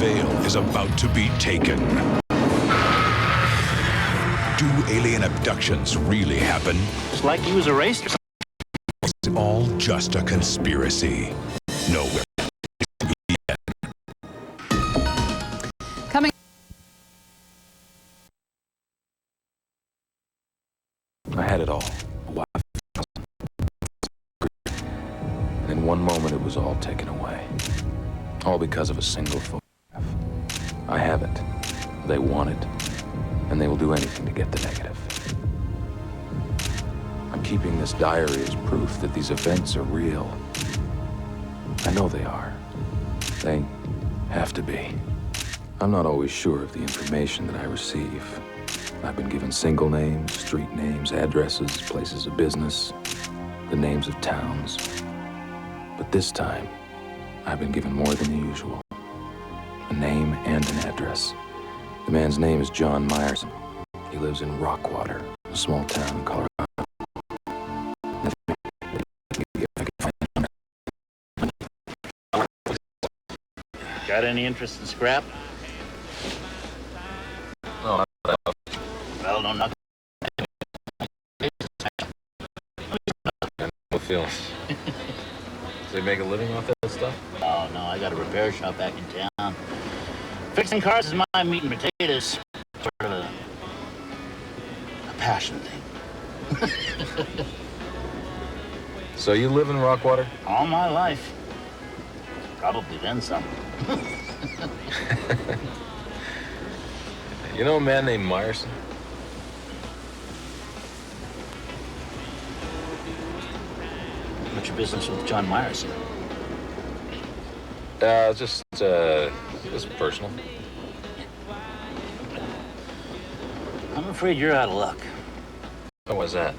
veil is about to be taken. Do alien abductions really happen? It's like you was erased or something. It's all just a conspiracy. Nowhere. Coming. I had it all. A wife. And in one moment, it was all taken away. All because of a single photograph. I have it. They want it. And they will do anything to get the negative. I'm keeping this diary as proof that these events are real. I know they are. They have to be. I'm not always sure of the information that I receive. I've been given single names, street names, addresses, places of business, the names of towns. But this time, I've been given more than usual. A name and an address. The man's name is John Myerson. He lives in Rockwater, a small town in Colorado. Got any interest in scrap? No, Well, no, nothing. no feelings. Do they make a living off that stuff? Oh, no, I got a repair shop back in town. Fixing cars is my meat and potatoes. Sort of a passion thing. So you live in Rockwater? All my life. Probably then some. You know a man named Myerson? What's your business with John Myerson? Just personal. I'm afraid you're out of luck. What was that?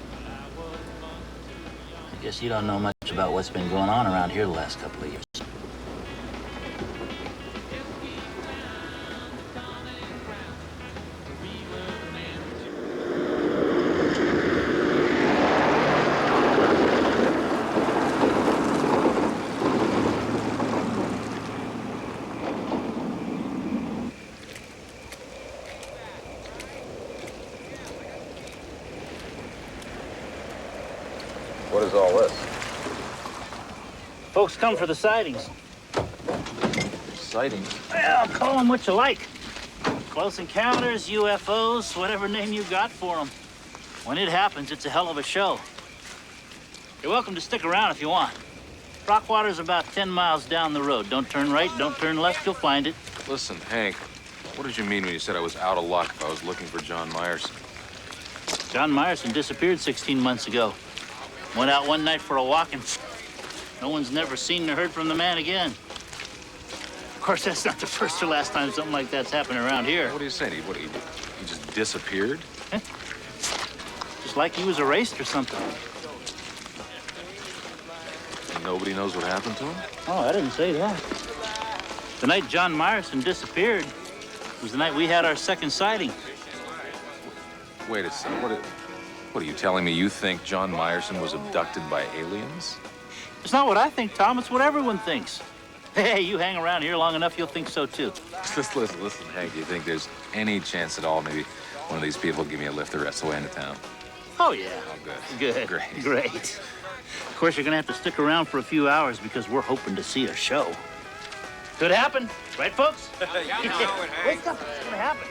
I guess you don't know much about what's been going on around here the last couple of years. What is all this? Folks come for the sightings. Sightings? Well, call them what you like. Close encounters, UFOs, whatever name you got for them. When it happens, it's a hell of a show. You're welcome to stick around if you want. Rockwater's about 10 miles down the road. Don't turn right, don't turn left, you'll find it. Listen, Hank, what did you mean when you said I was out of luck if I was looking for John Myerson? John Myerson disappeared 16 months ago. Went out one night for a walk and no one's never seen or heard from the man again. Of course, that's not the first or last time something like that's happened around here. What are you saying? He just disappeared? Just like he was erased or something. And nobody knows what happened to him? Oh, I didn't say that. The night John Myerson disappeared was the night we had our second sighting. Wait a second, what are you telling me? You think John Myerson was abducted by aliens? It's not what I think, Tom. It's what everyone thinks. Hey, you hang around here long enough, you'll think so, too. Listen, Hank, do you think there's any chance at all maybe one of these people will give me a lift the rest of the way into town? Oh, yeah. Oh, good. Good. Great. Of course, you're going to have to stick around for a few hours because we're hoping to see a show. Could happen. Right, folks? Wake up. It's going to happen.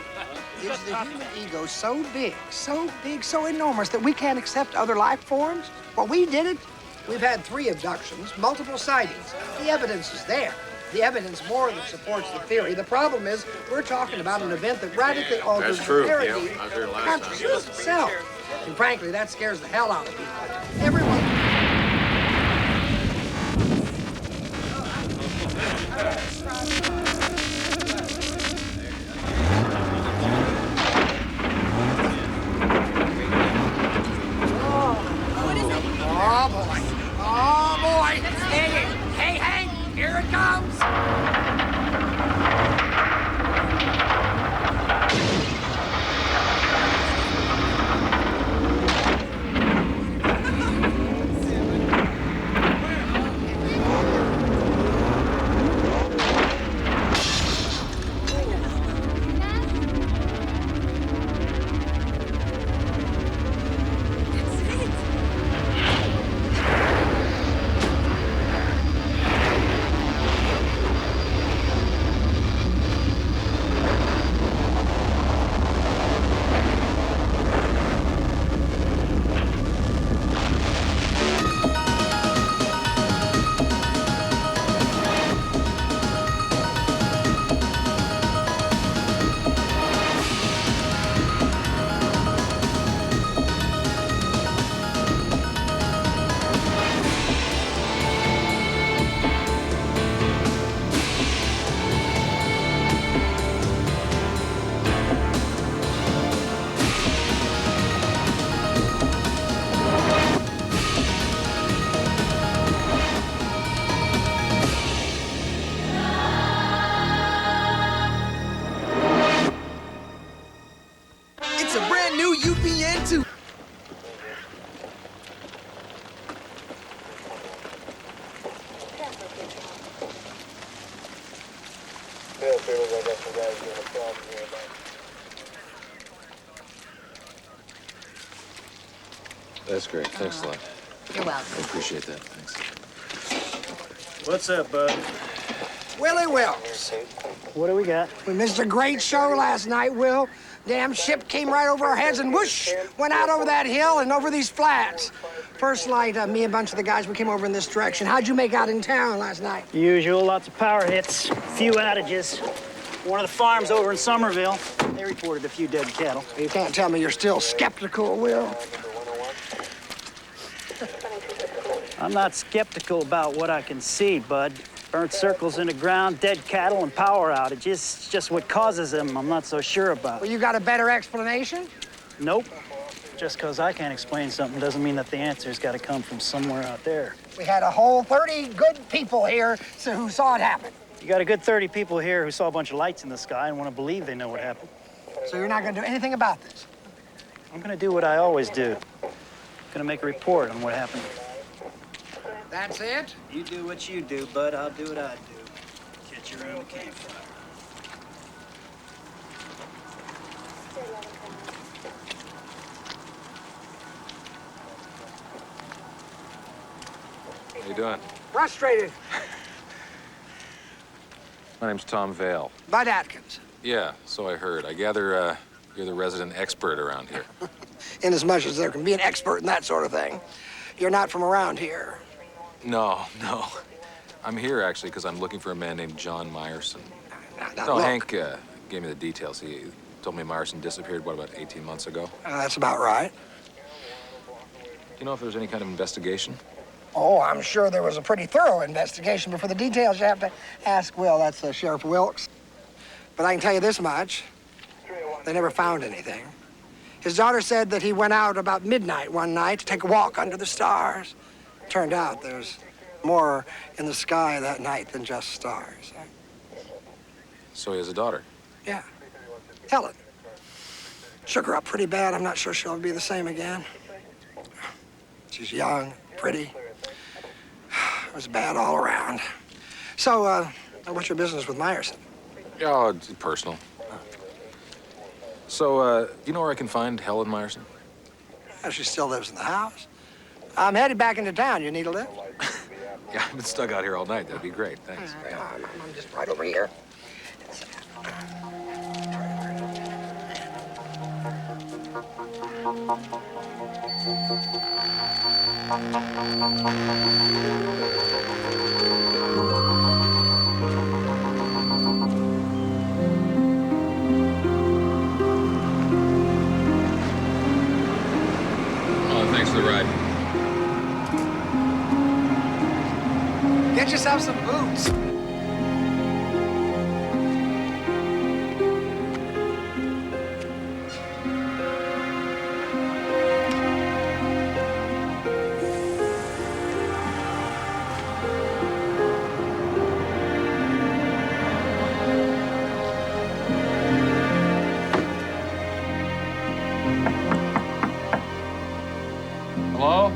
Is the human ego so big, so enormous that we can't accept other life forms? Well, we did it. We've had 3 abductions, multiple sightings. The evidence is there. The evidence more than supports the theory. The problem is we're talking about an event that radically alters the narrative consciousness itself. And frankly, that scares the hell out of people. Everyone... Oh, boy. Hey, Hank, here it comes. That's great. Thanks a lot. You're I welcome. appreciate that. Thanks. What's up, bud? Willie Wilkes. What do we got? We missed a great show last night, Will. Damn ship came right over our heads and whoosh, went out over that hill and over these flats. First light, me and a bunch of the guys, we came over in this direction. How'd you make out in town last night? Usual, lots of power hits, few outages. One of the farms over in Somerville, they reported a few dead cattle. You can't tell me you're still skeptical, Will. I'm not skeptical about what I can see, Bud. Burnt circles in the ground, dead cattle, and power outages. It's just what causes them I'm not so sure about. Well, you got a better explanation? Nope. Just because I can't explain something doesn't mean that the answer's got to come from somewhere out there. We had a whole 30 good people here who saw it happen. You got a good 30 people here who saw a bunch of lights in the sky and want to believe they know what happened. So you're not gonna do anything about this? I'm going to do what I always do. I'm going to make a report on what happened. That's it? You do what you do, Bud. I'll do what I do. Catch you around the campfire. How you doing? Frustrated. My name's Tom Vale. Bud Atkins. Yeah, so I heard. I gather you're the resident expert around here. In as much as there can be an expert in that sort of thing. You're not from around here. No. I'm here, actually, because I'm looking for a man named John Meyerson. Now, No, look, Hank gave me the details. He told me Meyerson disappeared, what, about 18 months ago? that's about right. Do you know if there's any kind of investigation? Oh, I'm sure there was a pretty thorough investigation, but for the details, you have to ask Will. That's Sheriff Wilkes. But I can tell you this much. They never found anything. His daughter said that he went out about midnight one night to take a walk under the stars. Turned out there's more in the sky that night than just stars. So he has a daughter. Yeah. Helen. Shook her up pretty bad. I'm not sure she'll be the same again. She's young, pretty. It was bad all around. So, what's your business with Meyerson? Oh, it's personal. So, do you know where I can find Helen Meyerson? She still lives in the house. I'm headed back into town. You need a lift? Yeah, I've been stuck out here all night. That'd be great. Thanks. I'm just right over here. Oh, thanks for the ride. Get yourself some boots. Hello?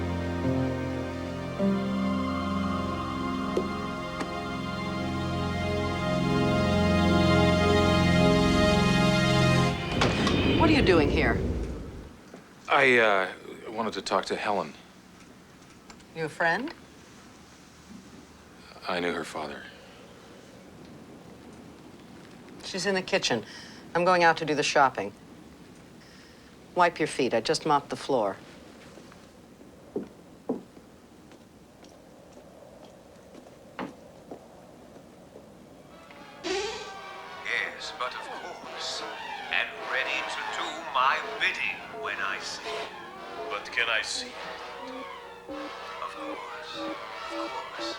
What are you doing here? I wanted to talk to Helen. You a friend? I knew her father. She's in the kitchen. I'm going out to do the shopping. Wipe your feet. I just mopped the floor. Yes, but of course. And ready to do my bidding when I see it. But can I see it? Of course. Of course.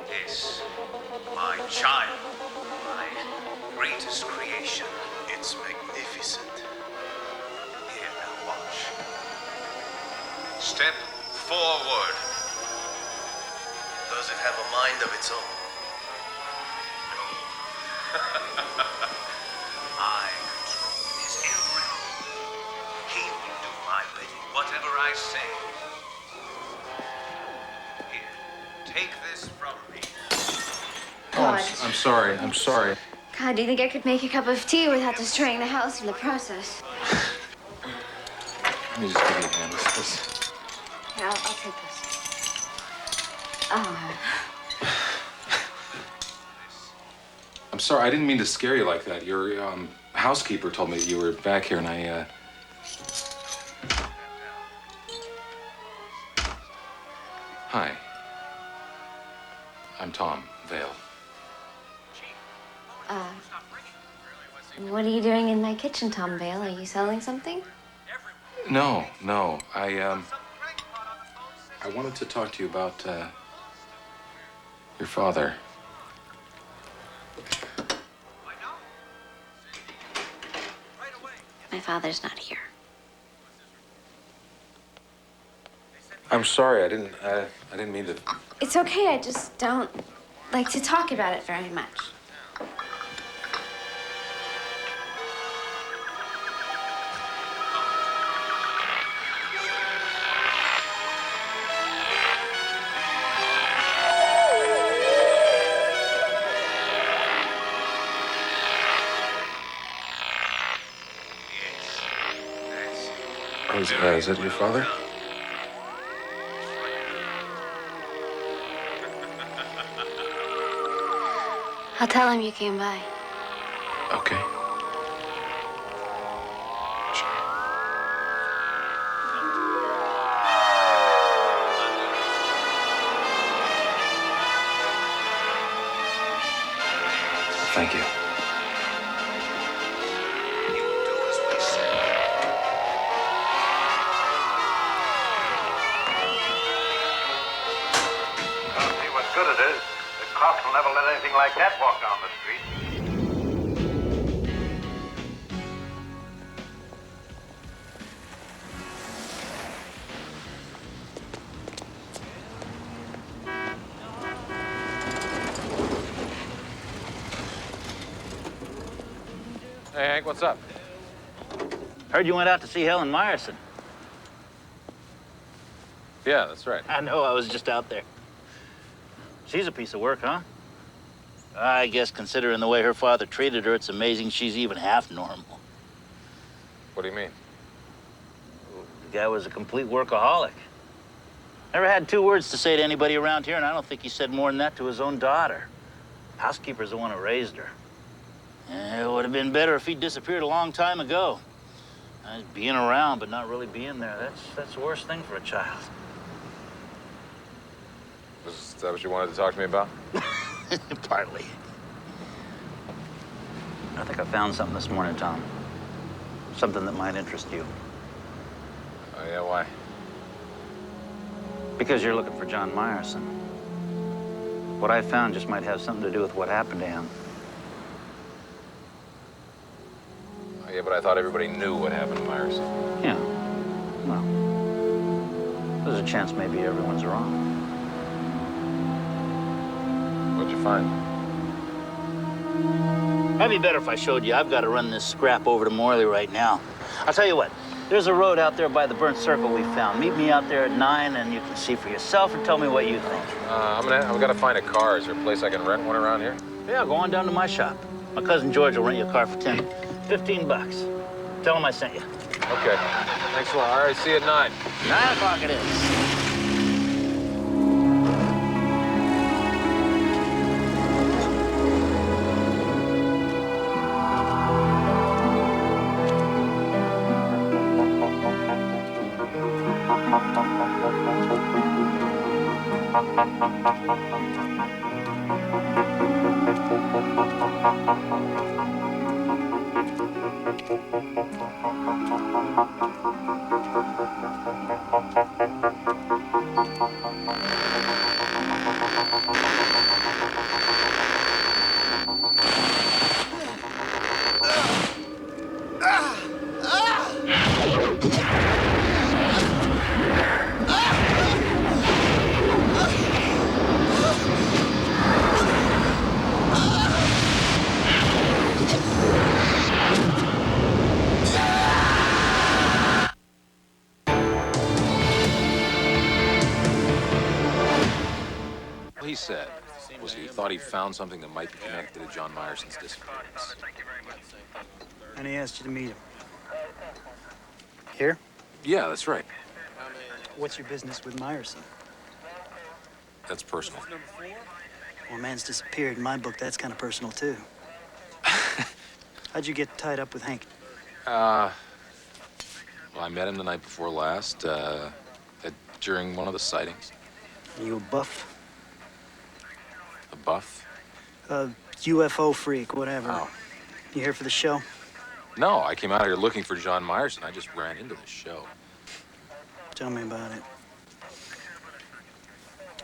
This, my child, my greatest creation. It's magnificent. Here, now watch. Step forward. Does it have a mind of its own? No. I control his every move. He will do my bidding, whatever I say. Here, take this from me. God. I'm sorry. I'm sorry. God, do you think I could make a cup of tea without destroying the house in the process? Let me just give you a hand. This. Here, I'll take this. Oh, I'm sorry. I didn't mean to scare you like that. Your housekeeper told me that you were back here, and I. Hi. I'm Tom Vale. what are you doing in my kitchen, Tom Vale? Are you selling something? No. I wanted to talk to you about your father. My father's not here. I'm sorry. I didn't mean to. It's okay. I just don't like to talk about it very much. Is that your father? I'll tell him you came by. Okay. Sure. Thank you. You'll do as we say. I'll see what good it is. The cops will never let anything like that walk down the street. Hey, Hank, what's up? Heard you went out to see Helen Meyerson. Yeah, that's right. I know, I was just out there. She's a piece of work, huh? I guess considering the way her father treated her, it's amazing she's even half normal. What do you mean? The guy was a complete workaholic. Never had two words to say to anybody around here, and I don't think he said more than that to his own daughter. Housekeeper's the one who raised her. It would have been better if he'd disappeared a long time ago. Being around, but not really being there, that's the worst thing for a child. Is that what you wanted to talk to me about? Partly. I think I found something this morning, Tom. Something that might interest you. Oh, yeah, why? Because you're looking for John Meyerson. What I found just might have something to do with what happened to him. Oh, yeah, but I thought everybody knew what happened to Myerson. Yeah. Well, there's a chance maybe everyone's wrong. What'd you find? Might be better if I showed you. I've got to run this scrap over to Morley right now. I'll tell you what. There's a road out there by the burnt circle we found. Meet me out there at 9, and you can see for yourself and tell me what you think. I've got to find a car. Is there a place I can rent one around here? Yeah, go on down to my shop. My cousin George will rent you a car for 15 bucks. Tell him I sent you. Okay. Thanks a lot. All right, see you at 9. 9 o'clock it is. said was he thought he found something that might be connected to John Myerson's disappearance. And he asked you to meet him. Here? Yeah, that's right. What's your business with Myerson? That's personal. Well, a man's disappeared. In my book, that's kind of personal, too. How'd you get tied up with Hank? Well, I met him the night before last, during one of the sightings. Are you a buff? A buff? A UFO freak, whatever. Oh. You here for the show? No, I came out here looking for John Myerson. I just ran into the show. Tell me about it.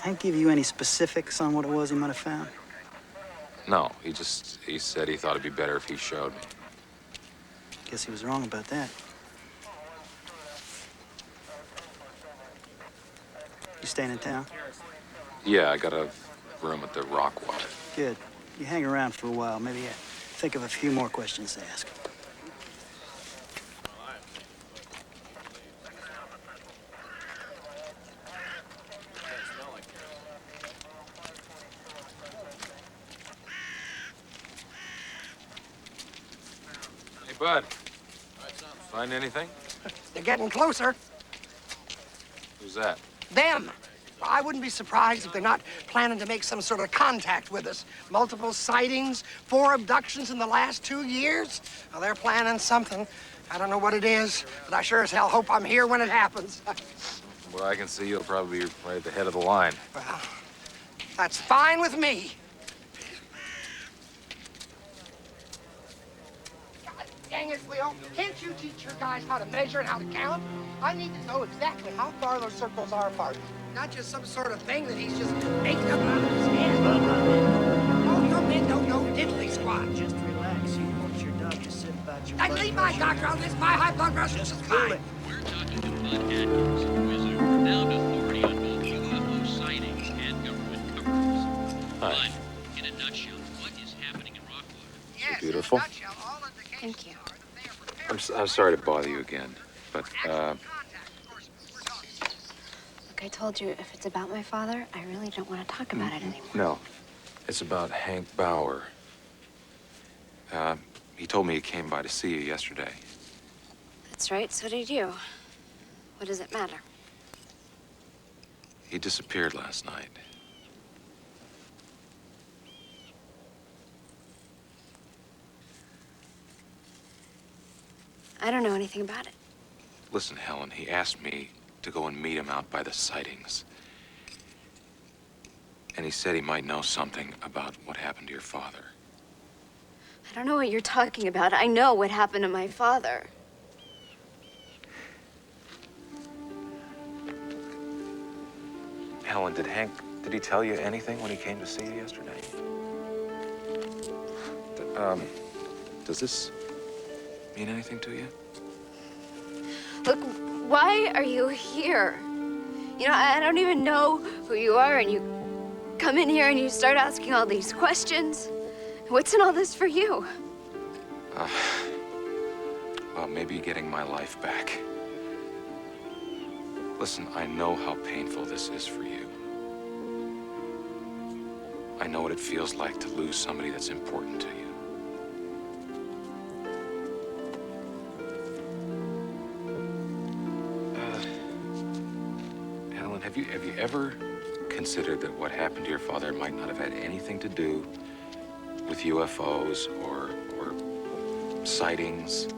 Hank give you any specifics on what it was he might have found? No, he said he thought it'd be better if he showed me. Guess he was wrong about that. You staying in town? Yeah, I got a room at the Rockwell. Good. You hang around for a while. Maybe think of a few more questions to ask. Hey, Bud. Find anything? They're getting closer. Who's that? Them. I wouldn't be surprised if they're not planning to make some sort of contact with us. Multiple sightings, 4 abductions in the last 2 years. Well, they're planning something. I don't know what it is, but I sure as hell hope I'm here when it happens. Well, I can see you'll probably be right at the head of the line. Well, that's fine with me. God dang it, Will. Can't you teach your guys how to measure and how to count? I need to know exactly how far those circles are apart. Not just some sort of thing that he's just making up out of his head. Oh, your men don't know diddly squat. Just relax. You want your doctor sit about your... I leave my doctor on this. My high blood pressure is fine. We're talking to Bud Atkins, who is a renowned authority on both UFO sightings and government cover-ups. Hi. Bud, in a nutshell, what is happening in Rockwater? Yes, Beautiful. in a nutshell, all indications Thank you. are that they are prepared I'm sorry to bother you again, but, contact. Of course, we're talking. Look, I told you if it's about my father, I really don't want to talk about it anymore. no. It's about Hank Bauer. He told me he came by to see you yesterday. That's right, so did you. What does it matter? He disappeared last night. I don't know anything about it. Listen, Helen, he asked me to go and meet him out by the sightings. And he said he might know something about what happened to your father. I don't know what you're talking about. I know what happened to my father. Helen, did he tell you anything when he came to see you yesterday? Does this mean anything to you? Look, why are you here? You know, I don't even know who you are, and you come in here and you start asking all these questions. What's in all this for you? Well, maybe getting my life back. Listen, I know how painful this is for you. I know what it feels like to lose somebody that's important to you. Helen, have you ever considered that what happened to your father might not have had anything to do with UFOs or sightings?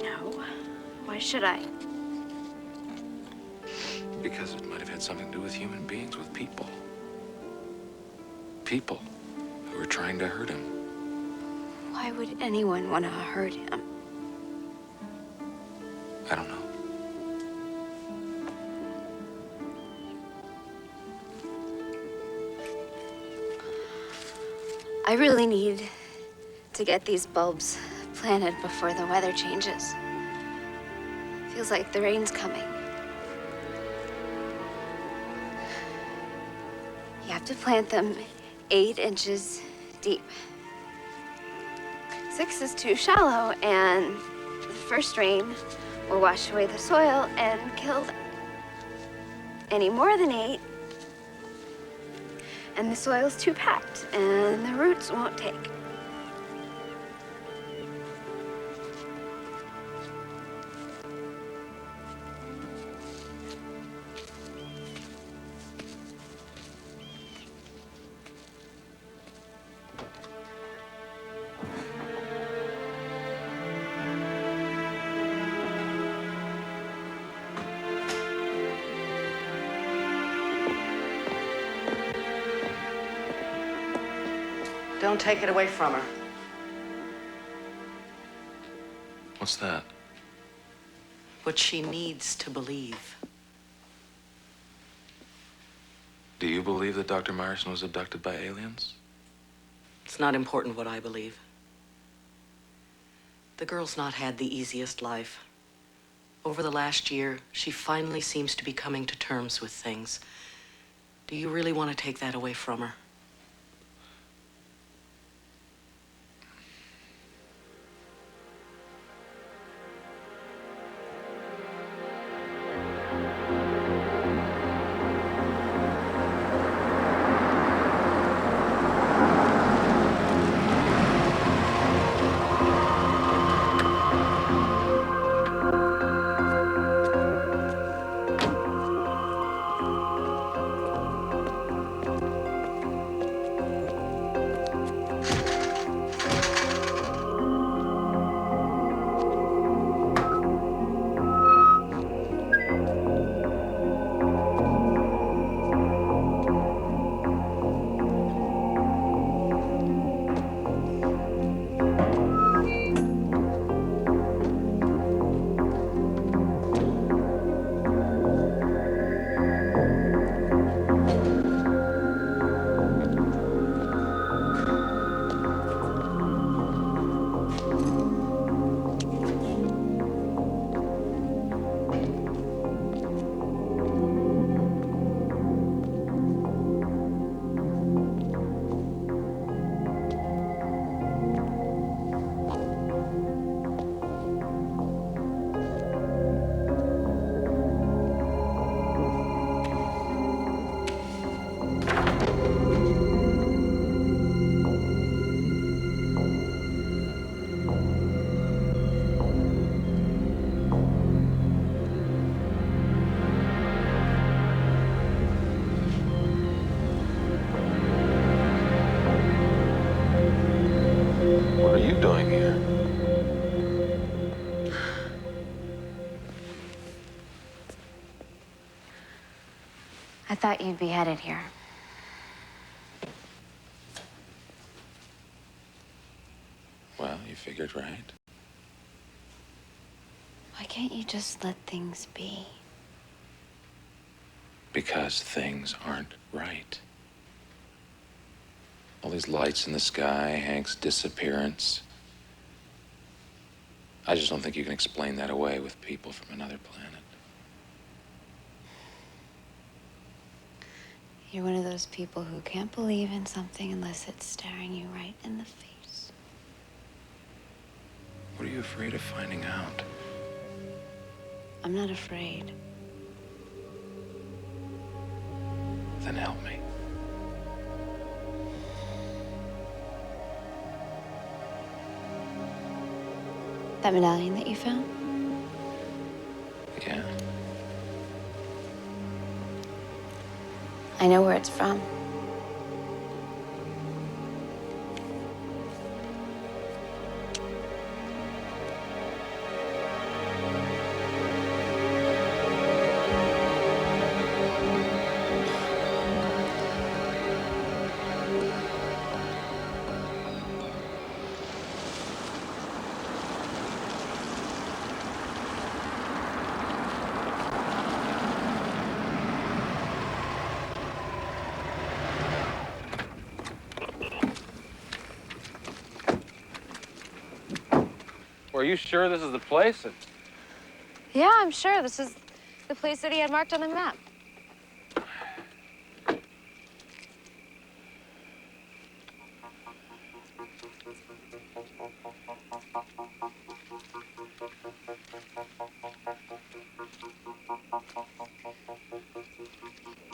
No. Why should I? Because it might have had something to do with human beings, with people. People who were trying to hurt him. Why would anyone want to hurt him? I don't know. I really need to get these bulbs planted before the weather changes. Feels like the rain's coming. You have to plant them 8 inches deep. 6 is too shallow, and the first rain will wash away the soil and kill them. Any more than 8, And the soil's too packed, and the roots won't take. Don't take it away from her. What's that? What she needs to believe. Do you believe that Dr. Myerson was abducted by aliens? It's not important what I believe. The girl's not had the easiest life. Over the last year, she finally seems to be coming to terms with things. Do you really want to take that away from her? What are you doing here? I thought you'd be headed here. Well, you figured right. Why can't you just let things be? Because things aren't right. All these lights in the sky, Hank's disappearance. I just don't think you can explain that away with people from another planet. You're one of those people who can't believe in something unless it's staring you right in the face. What are you afraid of finding out? I'm not afraid. Then help me. That medallion that you found? Yeah? I know where it's from. Are you sure this is the place? Yeah, I'm sure. This is the place that he had marked on the map.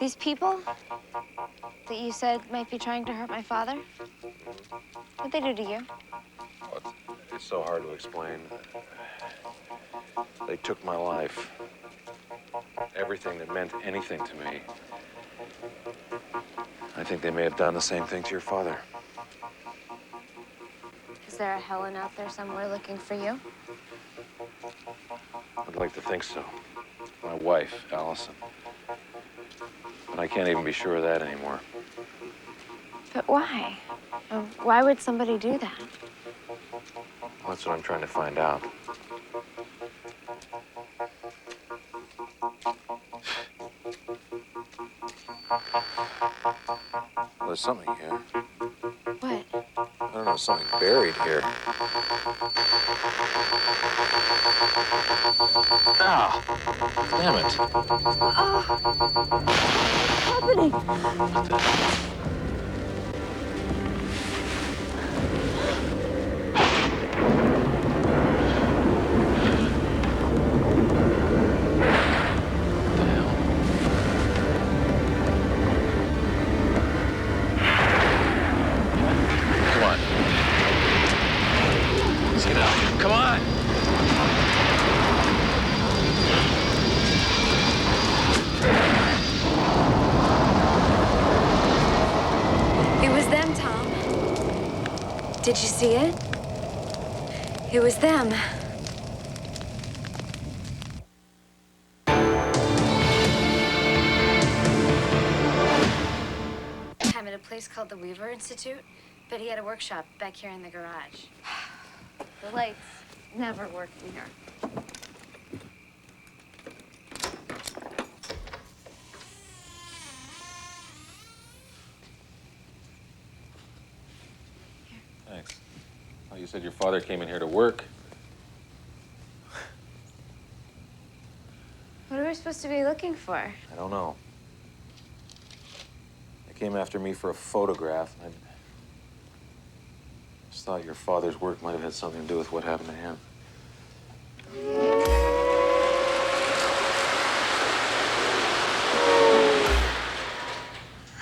These people that you said might be trying to hurt my father, what'd they do to you? Well, it's so hard to explain. They took my life. Everything that meant anything to me. I think they may have done the same thing to your father. Is there a Helen out there somewhere looking for you? I'd like to think so. My wife, Allison. But I can't even be sure of that anymore. But why? Why would somebody do that? Well, that's what I'm trying to find out. Well, there's something here. What? I don't know, something buried here. Ah! Damn it. What's happening? Did you see it? It was them. I'm at a place called the Weaver Institute, but he had a workshop back here in the garage. The lights never work in here. Thanks. Well, you said your father came in here to work. What are we supposed to be looking for? I don't know. They came after me for a photograph. I just thought your father's work might have had something to do with what happened to him.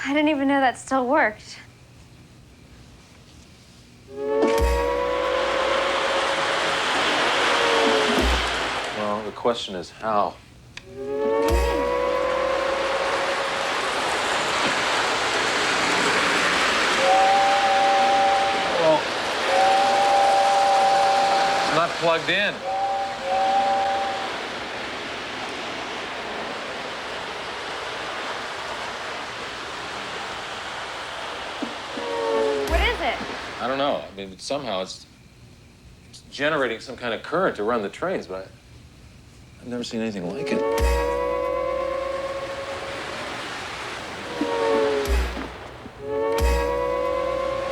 I didn't even know that still worked. Well, the question is how. Well, it's not plugged in. What is it? I don't know. I mean, somehow it's generating some kind of current to run the trains, but I've never seen anything like it.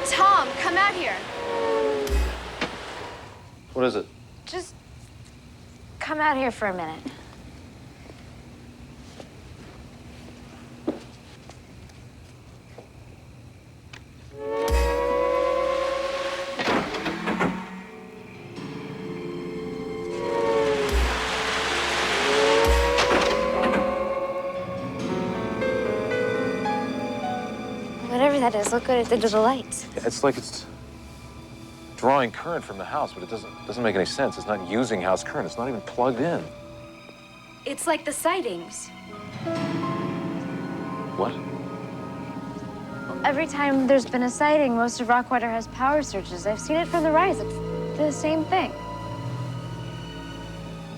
Tom, come out here. What is it? Just come out here for a minute. Whatever that is, look what it did to the lights. It's like it's drawing current from the house, but it doesn't make any sense. It's not using house current. It's not even plugged in. It's like the sightings. What? Every time there's been a sighting, most of Rockwater has power surges. I've seen it from the rise. It's the same thing.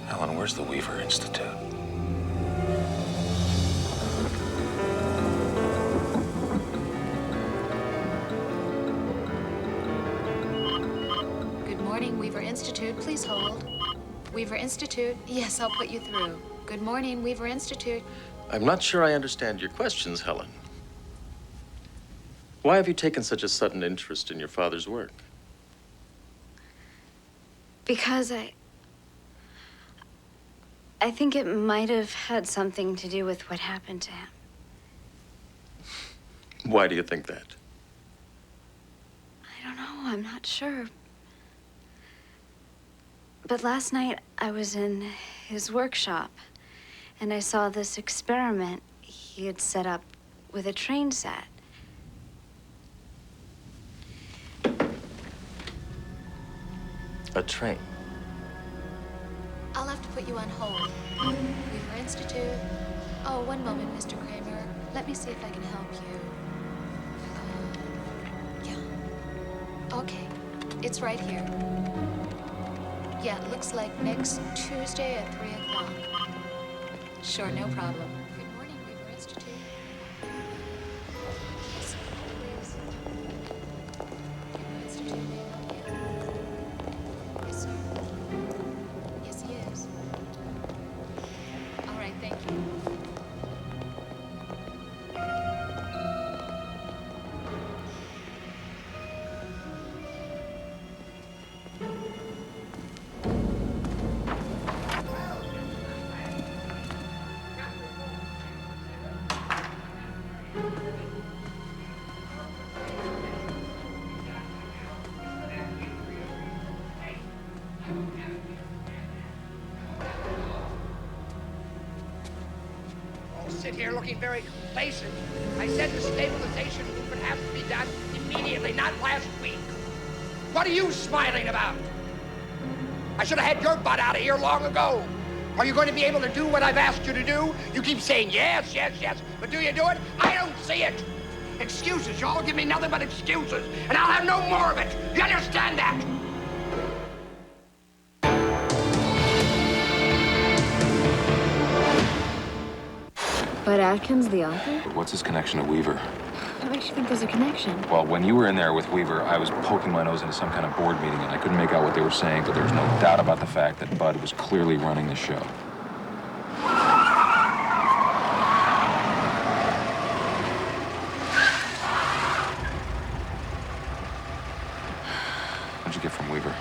Helen, where's the Weaver Institute? Good morning, Weaver Institute. Please hold. Weaver Institute. Yes, I'll put you through. Good morning, Weaver Institute. I'm not sure I understand your questions, Helen. Why have you taken such a sudden interest in your father's work? Because I think it might have had something to do with what happened to him. Why do you think that? I don't know. I'm not sure. But last night I was in his workshop and I saw this experiment. he had set up with a train set. A train. I'll have to put you on hold. Weaver Institute. Oh, one moment, Mr. Kramer. Let me see if I can help you. Yeah. Okay. It's right here. Yeah, it looks like next Tuesday at 3 o'clock. Sure, no problem. Good morning, Weaver Institute. Yes, please. Weaver Institute, may I help you? Yes, sir. Yes, he is. All right, thank you. Sit here looking very complacent. I said the stabilization would have to be done immediately, not last week. What are you smiling about? I should have had your butt out of here long ago. Are you going to be able to do what I've asked you to do? You keep saying yes, yes, yes, but do you do it? I don't see it. Excuses, you all give me nothing but excuses, and I'll have no more of it. You understand that? Bud Atkins, the author? What's his connection to Weaver? What makes you think there's a connection? Well, when you were in there with Weaver, I was poking my nose into some kind of board meeting, and I couldn't make out what they were saying, but there was no doubt about the fact that Bud was clearly running the show. What'd you get from Weaver?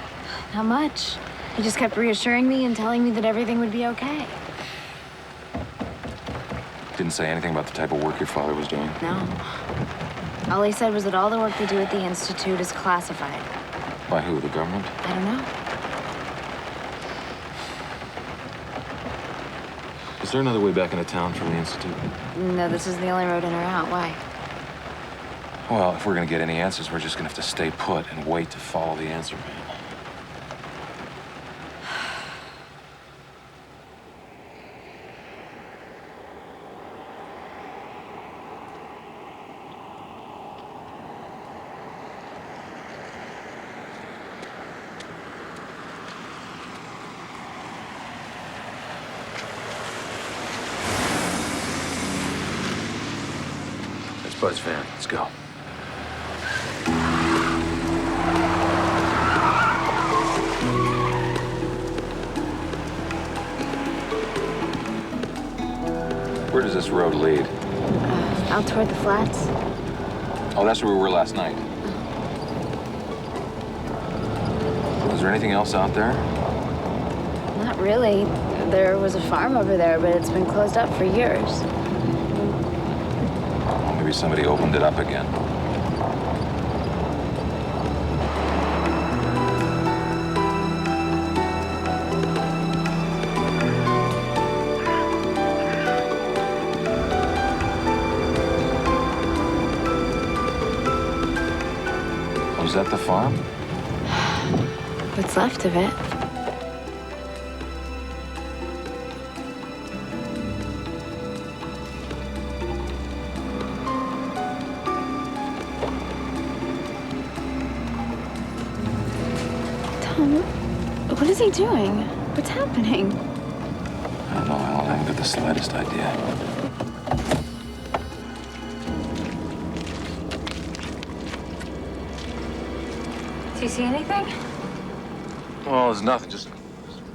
Not much. He just kept reassuring me and telling me that everything would be okay. Didn't say anything about the type of work your father was doing? No. All he said was that all the work they do at the Institute is classified. By who, the government? I don't know. Is there another way back into town from the Institute? No, this is the only road in or out. Why? Well, if we're gonna get any answers, we're just gonna have to stay put and wait to follow the answer man. Bud's van. Let's go. Where does this road lead? Out toward the flats. Oh, that's where we were last night. Is there anything else out there? Not really. There was a farm over there, but it's been closed up for years. Maybe somebody opened it up again. Was that the farm? What's left of it. What is he doing? What's happening? I don't know, Helen. I haven't got the slightest idea. Do you see anything? Well, there's nothing. Just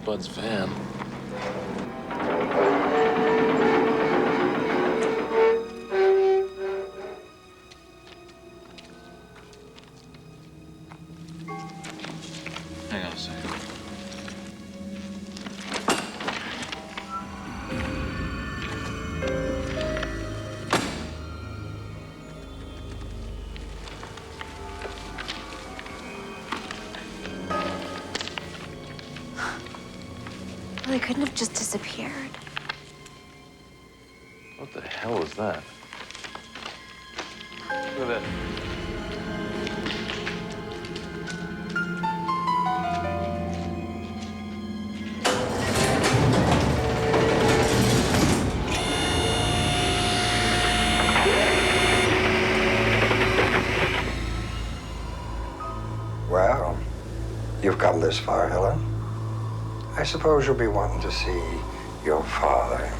Bud's van. Hang on a second. Well, they couldn't have just disappeared. What the hell is that? Look at that. Well, you've come this far, Helen. I suppose you'll be wanting to see your father.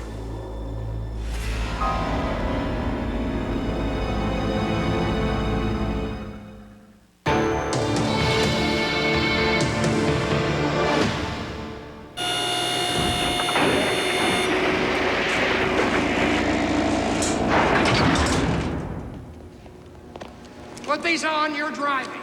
Put these on, you're driving.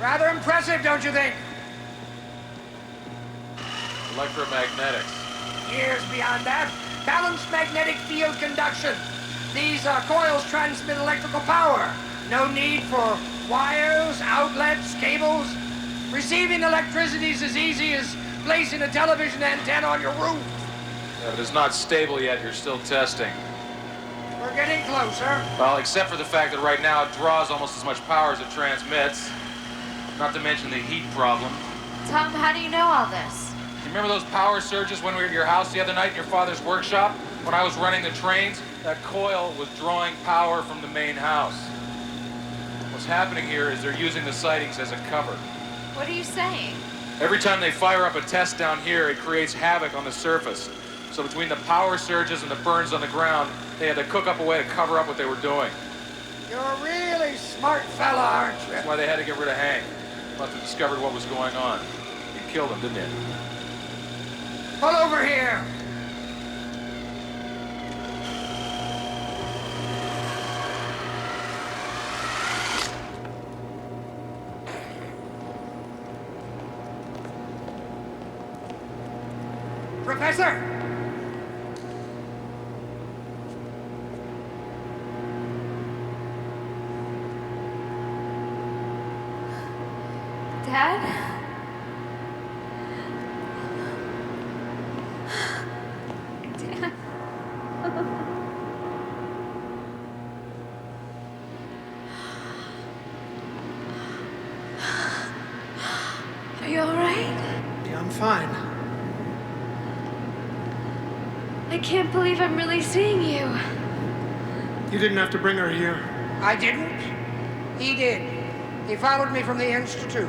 Rather impressive, don't you think? Electromagnetics. Years beyond that, balanced magnetic field conduction. These coils transmit electrical power. No need for wires, outlets, cables. Receiving electricity is as easy as placing a television antenna on your roof. Yeah, but it's not stable yet. You're still testing. We're getting closer. Well, except for the fact that right now it draws almost as much power as it transmits. Not to mention the heat problem. Tom, how do you know all this? You remember those power surges when we were at your house the other night in your father's workshop? When I was running the trains, that coil was drawing power from the main house. What's happening here is they're using the sightings as a cover. What are you saying? Every time they fire up a test down here, it creates havoc on the surface. So between the power surges and the burns on the ground, they had to cook up a way to cover up what they were doing. You're a really smart fella, aren't you? That's why they had to get rid of Hank. Must have discovered what was going on. You killed him, didn't you? Pull over here. Professor! Dad? Dad? Are you all right? Yeah, I'm fine. I can't believe I'm really seeing you. You didn't have to bring her here. I didn't. He did. He followed me from the Institute.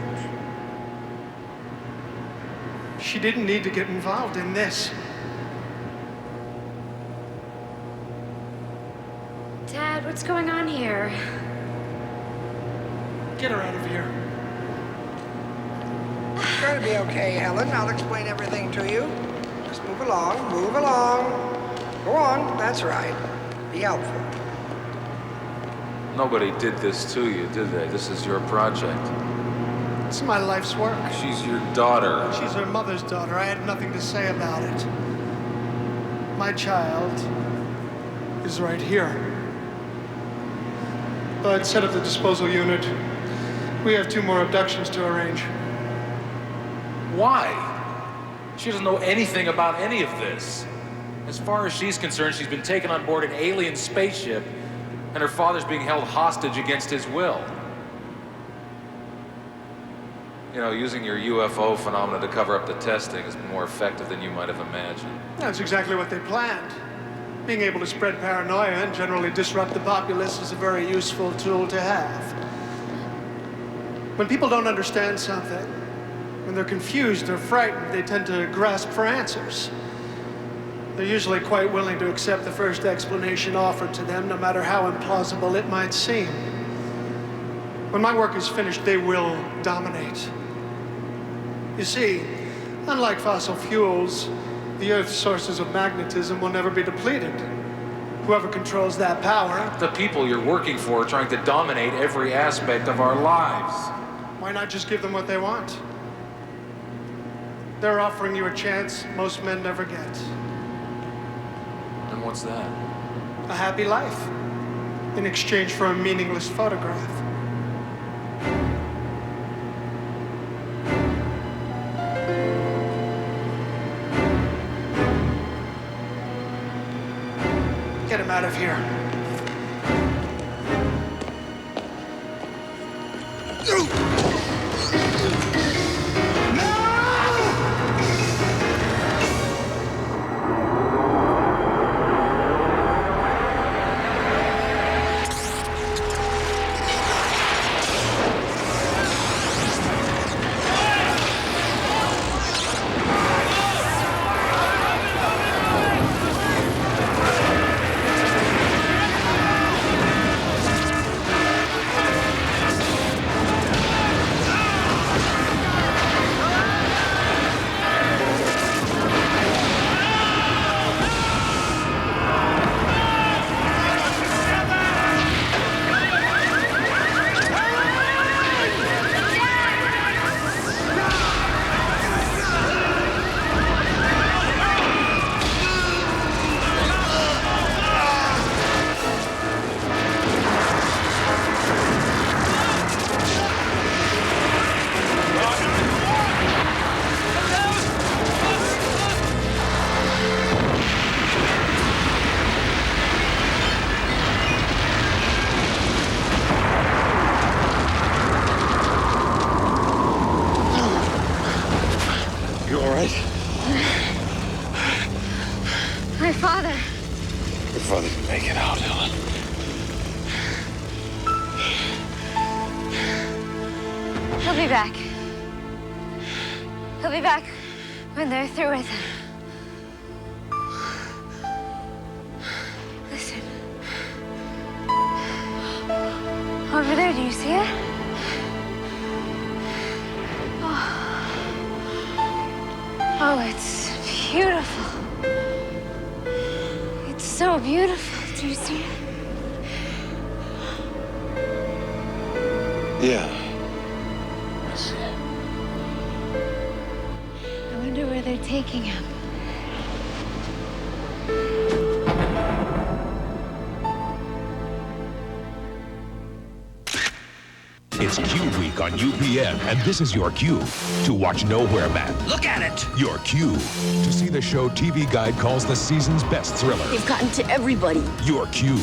She didn't need to get involved in this. Dad, what's going on here? Get her out of here. It's going to be okay, Helen. I'll explain everything to you. Just move along, move along. Go on, that's right. Be helpful. Nobody did this to you, did they? This is your project. It's my life's work. She's your daughter. She's her mother's daughter. I had nothing to say about it. My child is right here. Bud, set up the disposal unit. We have 2 more abductions to arrange. Why? She doesn't know anything about any of this. As far as she's concerned, she's been taken on board an alien spaceship, and her father's being held hostage against his will. You know, using your UFO phenomena to cover up the testing is more effective than you might have imagined. That's exactly what they planned. Being able to spread paranoia and generally disrupt the populace is a very useful tool to have. When people don't understand something, when they're confused or frightened, they tend to grasp for answers. They're usually quite willing to accept the first explanation offered to them, no matter how implausible it might seem. When my work is finished, they will dominate. You see, unlike fossil fuels, the Earth's sources of magnetism will never be depleted. Whoever controls that power... The people you're working for are trying to dominate every aspect of our lives. Why not just give them what they want? They're offering you a chance most men never get. And what's that? A happy life in exchange for a meaningless photograph. Get him out of here. You all right? My father. Your father didn't make it out, Helen. He'll be back. He'll be back when they're through with him. Listen. Over there, do you see it? Oh, it's beautiful. It's so beautiful. Do you see it? Yeah. I see it. I wonder where they're taking him. It's Q Week on UPN, and this is your cue to watch Nowhere Man. Look at it! Your cue to see the show TV Guide calls the season's best thriller. They've gotten to everybody. Your cue